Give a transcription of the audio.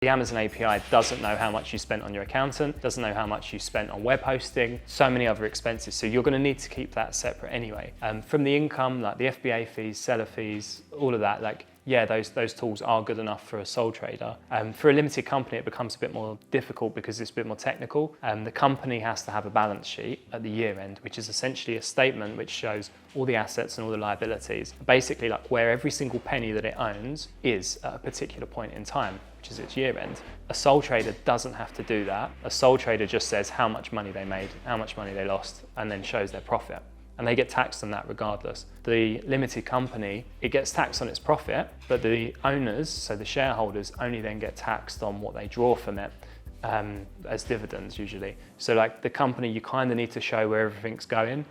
The Amazon API doesn't know how much you spent on your accountant, doesn't know how much you spent on web hosting, so many other expenses. So you're going to need to keep that separate anyway. From the income, like the FBA fees, seller fees, all of that, like, yeah, those tools are good enough for a sole trader. For a limited company, it becomes a bit more difficult because it's a bit more technical. The company has to have a balance sheet at the year end, which is essentially a statement which shows all the assets and all the liabilities, basically like where every single penny that it owns is at a particular point in time, which is its year end. A sole trader doesn't have to do that. A sole trader just says how much money they made, how much money they lost, and then shows their profit. And they get taxed on that regardless. The limited company, it gets taxed on its profit, but the owners, so the shareholders, only then get taxed on what they draw from it as dividends usually. So like the company, you kind of need to show where everything's going.